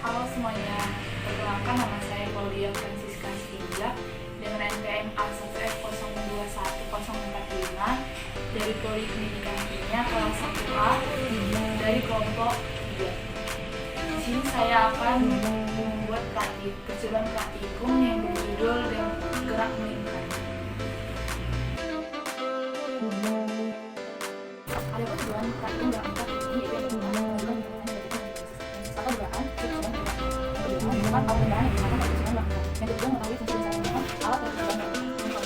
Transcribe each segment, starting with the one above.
Halo semuanya, perkenalkan nama saya Claudia Francisca Stinja dengan NPM A1F021045 dari Prodi Pendidikan Kimia kelas 1A dari kelompok 3. Di sini saya akan membuat percobaan praktikum yang berjudul Gerak Melingkar. Ada percobaan praktikum dalam empat ini yaitu yang kedua mengetahui fungsi dan alat percobaan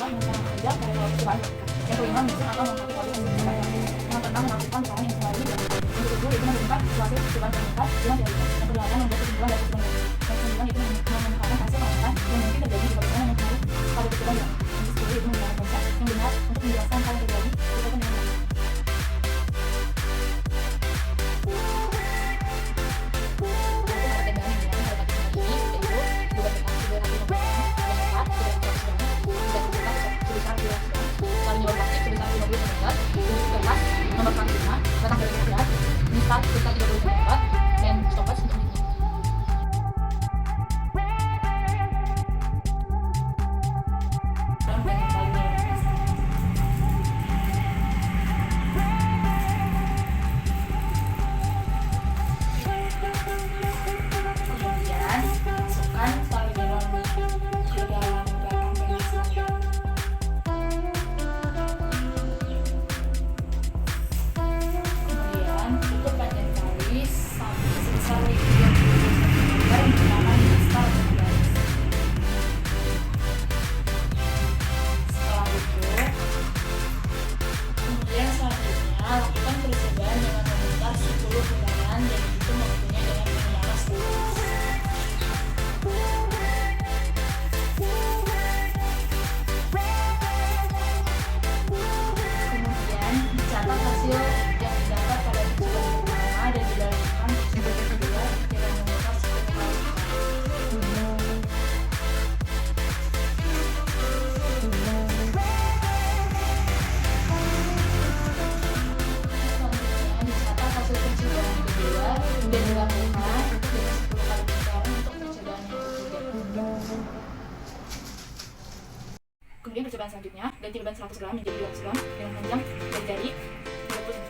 yang kerja pada percobaan. Yang kelima menyusun atau melengkapi kualitas percobaan. Yang keenam melakukan peran yang selalu dan yang ketujuh itu menemukan hasil percobaan ternyata dengan teori. Yang kedelapan membuat kesimpulan dari percobaan. Yang kesembilan itu menemukan hasil pengamatan yang mungkin terjadi jika percobaan yang pengaruh pada percobaan. Yang ke-10 itu menggunakan konsep yang benar untuk menjelaskan hal yang terjadi berkaitan dengan nomor 45, datang dari Indonesia, misal sebesar 30 cm dan stopwatch untuk menitnya. Kemudian masukkan spidol ke dalam batang pensil. Sebesar 30 cm dan menggunakan pasta untuk garis. Setelah itu, kemudian selanjutnya lakukan percobaan dengan memutar 10 putaran dan itu waktunya dengan menggunakan stopwatch. Kemudian dicatat hasil yang didapat pada percobaan pertama dan dilakukan percobaan kedua dengan memutar 10 kali. Selanjutnya dicatat hasil percobaan kedua dan dilakukan dengan 10 kali putaran untuk percobaan yang ketiga. Kemudian percobaan selanjutnya, ganti beban 100 gram menjadi 200 gram dengan panjang dari jari 30 cm.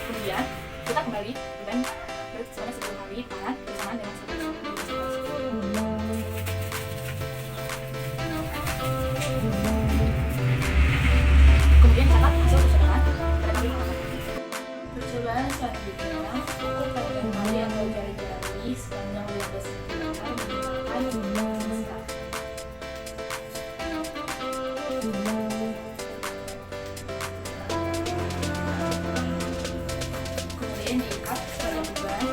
Kemudian kita kembali beban sebanyak 10 kali tangan bersamaan dengan 100 gram. Kemudian catat hasil percobaan pada kali pertama. Percobaan selanjutnya, ukur pada kali atau jari-jari sepanjang 15 cm menggunakan pista. Kemudian diikat pada beban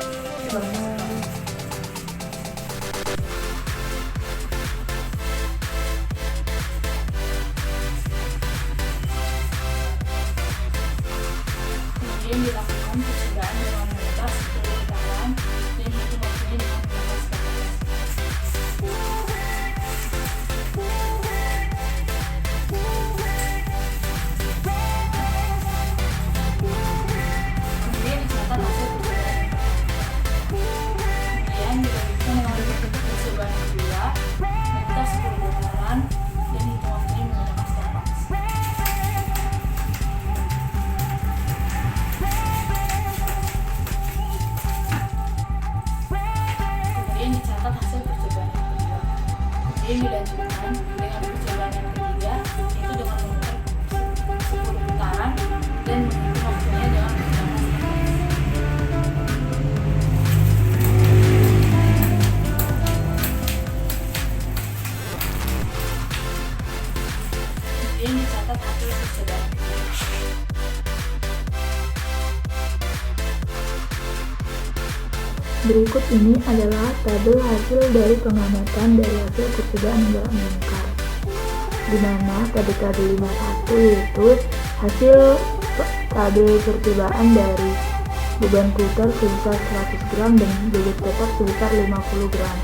kemudian dilakukan percobaan dengan memutar 10 putaran dan hitung waktunya dengan menggunakan stopwatch. Kemudian dicatat hasil percobaan. Kemudian dilanjutkan dengan percobaan kedua, memutar 10 putaran dan hitung waktunya menggunakan stopwatch. Kemudian dicatat hasil percobaan yang kedua. Kemudian dilanjutkan dengan percobaan yang ketiga, yaitu dengan memutar 10 putaran dan menghitung waktunya dengan menggunakan stopwatch. Kemudian dicatat hasil percobaan kedua. Berikut ini adalah tabel hasil dari pengamatan dari hasil percobaan gerak melingkar, di mana pada tabel 51 yaitu hasil tabel percobaan dari beban putar sebesar 100 gram dan bobot tetap sebesar 50 gram,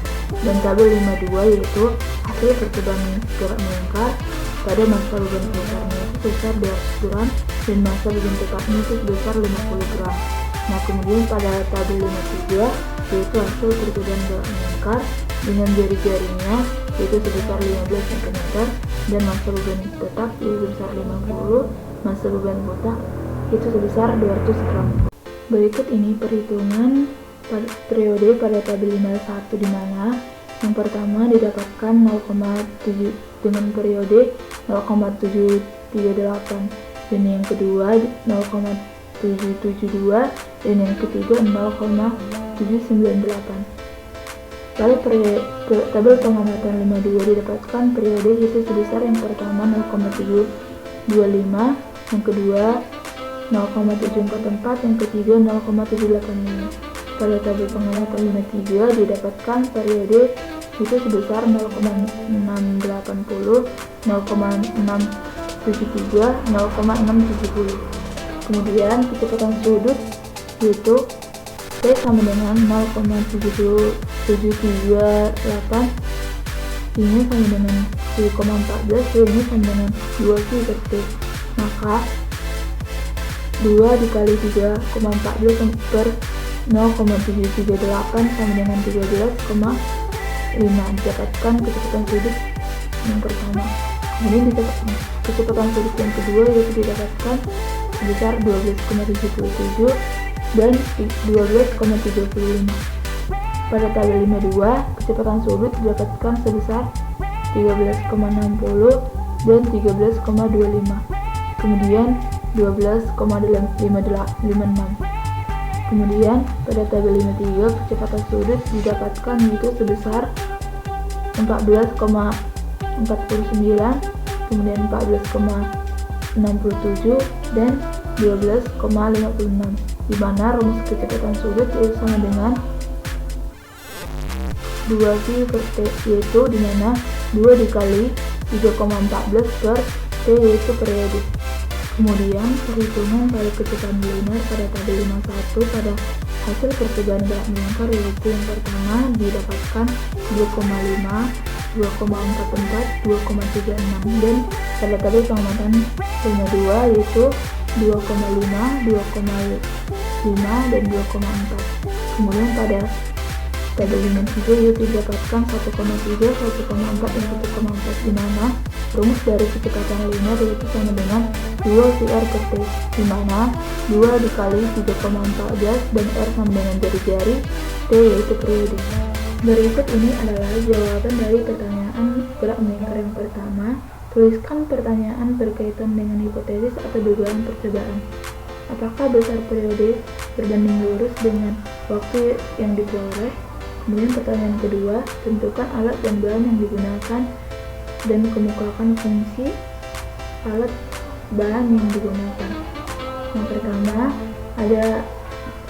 dan tabel 52 yaitu hasil percobaan gerak melingkar pada massa beban putarnya itu sebesar 200 gram dan massa beban tetapnya itu sebesar 50 gram. Nah, kemudian pada tabel 53 yaitu hasil percobaan gerak melingkar dengan jari-jarinya yaitu sebesar 15 cm dan massa beban tetap yaitu sebesar 50, massa beban putar itu sebesar 200 gram. Berikut ini perhitungan periode pada tabel 51 di mana yang pertama didapatkan 0,7 dengan periode 0,738 dan yang kedua 0,772 dan yang ketiga 0,798. Pada tabel pengamatan 52 didapatkan periode yaitu sebesar yang pertama 0,725, yang kedua 0,744, yang ketiga 0,785. Pada tabel pengamatan 53 didapatkan periode itu sebesar 0,680, 0,673, 0,670. Kemudian kecepatan sudut yaitu T sama dengan 0,738, ini sama dengan 7,14, ini sama dengan 2 pi per T. Maka 2 dikali 3,14 per 0,738 sama dengan 13,5 didapatkan kecepatan sudut yang pertama. Kemudian kecepatan sudut yang kedua yaitu didapatkan sebesar 12,77 dan 12,35. Pada tabel 52 kecepatan sudut didapatkan sebesar 13,60 dan 13,25. Kemudian 12,56. Kemudian pada tabel 53 kecepatan sudut didapatkan yaitu sebesar 14,49, kemudian 14,67 dan 12,56, di mana rumus kecepatan sudut yaitu sama dengan 2 pi per T, yaitu di mana 2 dikali 3,14 per T yaitu periode. Kemudian perhitungan pada kecepatan linear pada tabel 51 pada hasil percobaan gerak melingkar yaitu yang pertama didapatkan 2,5, 2,44, 2,36 dan pada tabel pengamatan 52 yaitu 2,5, 2,5 dan 2,4. Kemudian pada tabel 53 yaitu didapatkan 1,3, 1,4 dan 1,4, di mana rumus dari kecepatan linear yaitu sama dengan 2 PR per T, di mana 2 dikali 3,14 dan R sama dengan jari-jari, T yaitu periode. Berikut ini adalah jawaban dari pertanyaan gerak melingkar yang pertama. Tuliskan pertanyaan berkaitan dengan hipotesis atau dugaan percobaan. Apakah besar periode berbanding lurus dengan waktu yang diperoleh? Kemudian pertanyaan kedua, tentukan alat dan bahan yang digunakan dan kemukakan fungsi alat bahan yang digunakan. Yang pertama ada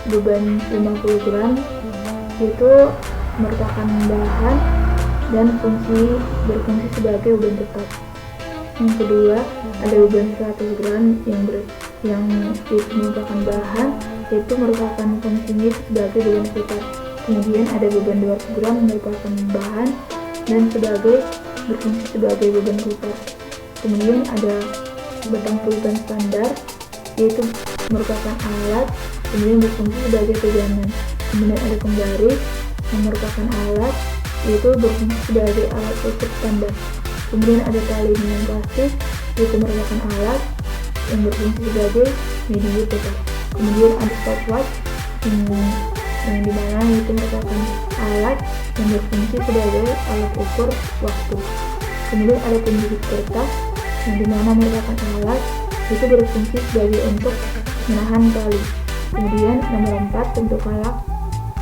beban 50 gram itu merupakan bahan dan berfungsi sebagai beban tetap. Yang kedua ada beban 100 gram yang merupakan bahan yaitu merupakan fungsinya sebagai beban putar. Kemudian ada beban 200 gram merupakan bahan dan berfungsi sebagai beban putar. Kemudian ada batang pulpen standar yaitu merupakan alat kemudian berfungsi sebagai pegangan. Kemudian ada penggaris yang merupakan alat yaitu berfungsi sebagai alat ukur standar. Kemudian ada tali minyak plastik yaitu merupakan alat yang berfungsi sebagai media putar. Kemudian ada stopwatch yang dimana itu merupakan alat yang berfungsi sebagai alat ukur waktu. Kemudian ada penjepit kertas yang dimana merupakan alat itu berfungsi sebagai untuk menahan tali. Kemudian nomor 4 tentukanlah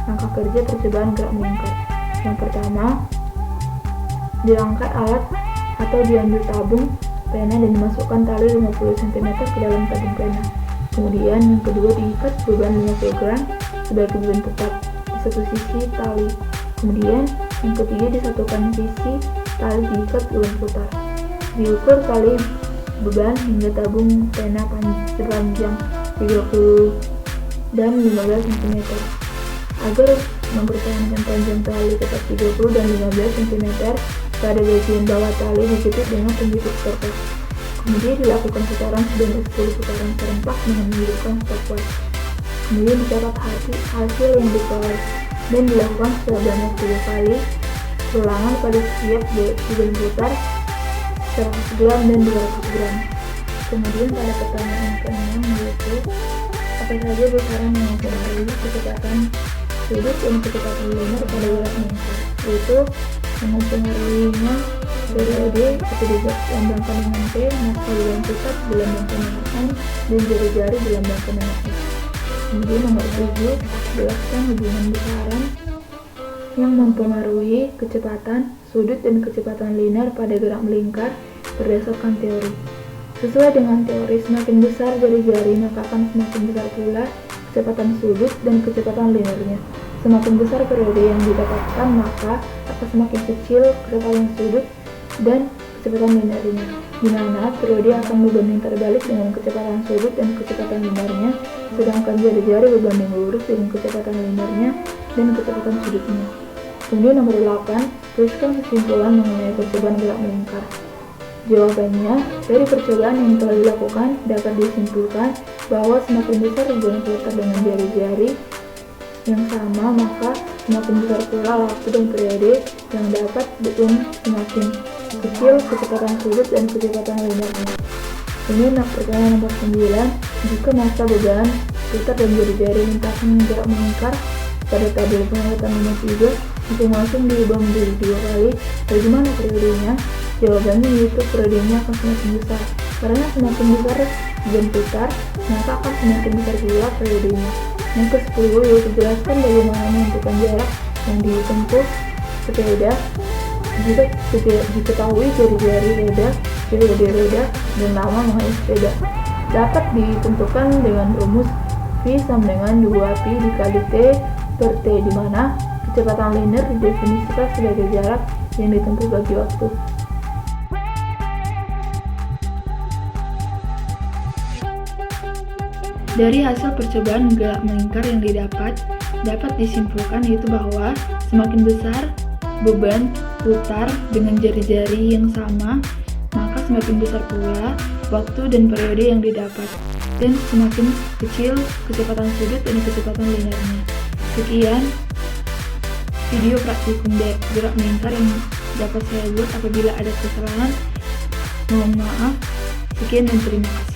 langkah kerja percobaan gerak melingkar. Yang pertama, diangkat alat atau diambil tabung pena dan dimasukkan tali 50 cm ke dalam tabung pena. Kemudian yang kedua, diikat beban 50 gram sebagai beban tetap di satu sisi tali. Kemudian yang ketiga, disatukan sisi tali diikat beban putar. Diukur tali beban hingga tabung pena sepanjang 30 dan 15 cm. Agar mempertahankan panjang tali tetap 30 dan 15 cm, pada bagian bawah tali dijepit dengan penjepit stopwatch. Kemudian dilakukan putaran sebanyak 10 putaran serentak dengan menghidupkan stopwatch. Kemudian dicatat hasil yang diperoleh dan dilakukan sebanyak 3 kali ulangan pada setiap beban putar 100 gram dan 200 gram. Kemudian pada pertanyaan ke-6 yaitu apa saja besaran yang mempengaruhi kecepatan sudut dan kecepatan linear pada gerak melingkar, yaitu yang mempengaruhinya periode atau dilambangkan dengan T, masa bulan pusat dilambangkan dengan N, dan jari-jari dilambangkan dengan S. Kemudian nomor 7, jelaskan hubungan besaran yang mempengaruhi kecepatan sudut dan kecepatan linear pada gerak melingkar berdasarkan teori. Sesuai dengan teori, semakin besar jari-jari maka akan semakin besar pula kecepatan sudut dan kecepatan linearnya. Semakin besar periode yang didapatkan maka akan semakin kecil kecepatan sudut dan kecepatan linearnya, di mana periode akan berbanding terbalik dengan kecepatan sudut dan kecepatan linearnya, sedangkan jari-jari berbanding lurus dengan kecepatan linearnya dan kecepatan sudutnya. Kemudian nomor 8, tuliskan kesimpulan mengenai percobaan gerak melingkar. Jawabannya, dari percobaan yang telah dilakukan dapat disimpulkan bahwa semakin besar hubungan putar dengan jari-jari yang sama maka semakin besar pula waktu dan periode yang dapat dan semakin kecil kecepatan sudut dan kecepatan linearnya. Kemudian pertanyaan nomor 9, jika massa beban putar dan jari-jari lintasan gerak melingkar pada tabel penguatan nomor 3 masing-masing diubah menjadi 2 kali, bagaimana periodenya? Jawabannya yaitu periodenya akan semakin besar, karena semakin besar beban putar maka akan semakin besar pula periodenya. Yang ke-10 yaitu jelaskan bagaimana menentukan jarak yang ditempuh sepeda jika diketahui jari-jari roda, periode roda, dan lama mengayuh sepeda. Dapat ditentukan dengan rumus V sama dengan 2Pi dikali T per T, di mana kecepatan linear didefinisikan sebagai jarak yang ditempuh bagi waktu. Dari hasil percobaan gerak melingkar yang dapat disimpulkan yaitu bahwa semakin besar beban putar dengan jari-jari yang sama, maka semakin besar pula waktu dan periode yang didapat, dan semakin kecil kecepatan sudut dan kecepatan linearnya. Sekian video praktikum gerak melingkar yang dapat saya buat. Apabila ada kesalahan, mohon maaf. Sekian dan terima kasih.